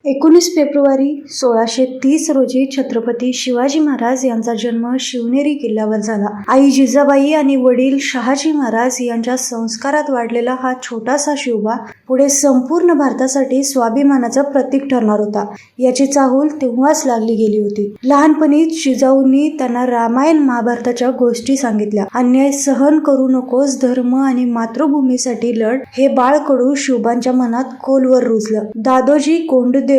19 February 1630 रोजी छत्रपती शिवाजी महाराज यांचा जन्म शिवनेरी किल्ल्यावर झाला. आई जिजाबाई आणि वडील शहाजी महाराज यांच्या संस्कारात वाढलेला हा छोटासा शिवबा पुढे संपूर्ण भारतासाठी स्वाभिमानाचं प्रतीक ठरणार होता. याची चाहूल तेव्हाच लागली गेली होती. लहानपणीच जिजाऊंनी त्यांना रामायण महाभारताच्या गोष्टी सांगितल्या. अन्याय सहन करू नकोस, धर्म आणि मातृभूमीसाठी लढ, हे बाळकडू शिवबांच्या मनात खोलवर रुजलं. दादोजी कोंडदेव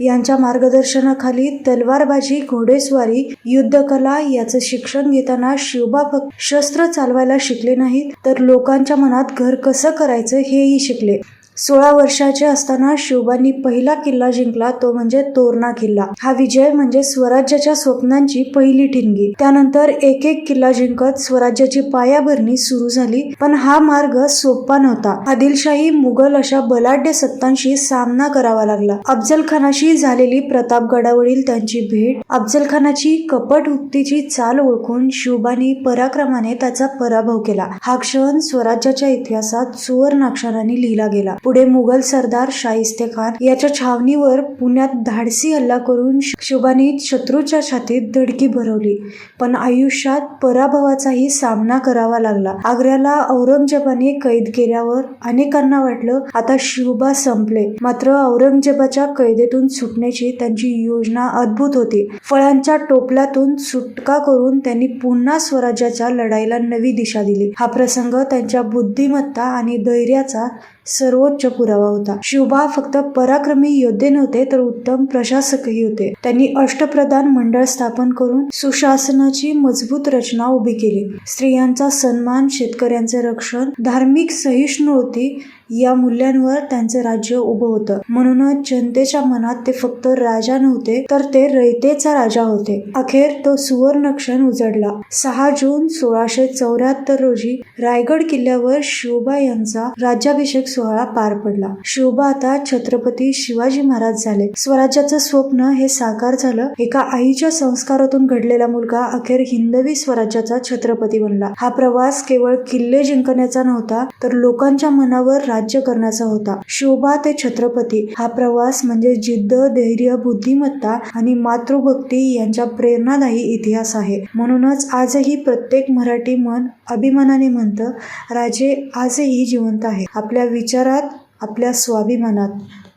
यांच्या मार्गदर्शनाखाली तलवारबाजी, घोडेस्वारी, युद्धकला याचं शिक्षण घेताना शिवबा फक्त शस्त्र चालवायला शिकले नाहीत, तर लोकांच्या मनात घर कसं करायचं हेही शिकले. 16 वर्षाचे असताना शिवबांनी पहिला किल्ला जिंकला, तो म्हणजे तोरणा किल्ला. हा विजय म्हणजे स्वराज्याच्या स्वप्नांची पहिली ठिणगी. त्यानंतर एक एक किल्ला जिंकत स्वराज्याची पायाभरणी सुरू झाली. पण हा मार्ग सोपा नव्हता. आदिलशाही, मुघल अशा बलाढ्य सत्तांशी सामना करावा लागला. अफजलखानाशी झालेली प्रतापगडावरील त्यांची भेट, अफजलखानाची कपट युक्तीची चाल ओळखून शिवबांनी पराक्रमाने त्याचा पराभव केला. हा क्षण स्वराज्याच्या इतिहासात सुवर्णाक्षरांनी लिहिला गेला. पुढे मुघल सरदार शाहिस्तेखान याच्या छावणीवर पुण्यात धाडसी हल्ला करून शिवबांनी शत्रूच्या छातीत धडकी भरवली. पण आयुष्यात पराभवाचाही सामना करावा लागला. आग्र्याला औरंगजेबाने कैद केल्यावर अनेकांना वाटलं आता शिवबा संपले. मात्र औरंगजेबाच्या कैदेतून सुटण्याची त्यांची योजना अद्भुत होती. फळांच्या टोपल्यातून सुटका करून त्यांनी पुन्हा स्वराज्याच्या लढाईला नवी दिशा दिली. हा प्रसंग त्यांच्या बुद्धिमत्ता आणि धैर्याचा सर्वोच्च पुरावा होता. शिवबा फक्त पराक्रमी योद्धे नव्हते, तर उत्तम प्रशासकही होते. त्यांनी अष्टप्रधान मंडळ स्थापन करून सुशासनाची मजबूत रचना उभी केली. स्त्रियांचा सन्मान, शेतकऱ्यांचे रक्षण, धार्मिक सहिष्णुता या मूल्यांवर त्यांचे राज्य उभं होतं. म्हणूनच जनतेच्या मनात ते फक्त राजा नव्हते, तर ते रयतेचा राजा होते. अखेर तो सुवर्णक्षण उजळला. 6 जून 1674 रोजी रायगड किल्ल्यावर शिवबा यांचा राज्याभिषेक सोहळा पार पडला. शिवबा आता छत्रपती शिवाजी महाराज झाले. स्वराज्याचं स्वप्न हे साकार झालं. एका आईच्या संस्कारातून घडलेला मुलगा अखेर हिंदवी स्वराज्याचा छत्रपती बनला. हा प्रवास केवळ किल्ले जिंकण्याचा नव्हता, तर लोकांच्या मनावर राज्य करण्याचा होता. शिवबा ते छत्रपती हा प्रवास म्हणजे जिद्द, धैर्य, बुद्धिमत्ता आणि मातृभक्ती यांचा प्रेरणादायी इतिहास आहे. म्हणूनच आजही प्रत्येक मराठी मन अभिमानाने म्हणतं, राजे आजही जिवंत आहे, आपल्या विचारात, आपल्या स्वाभिमानात.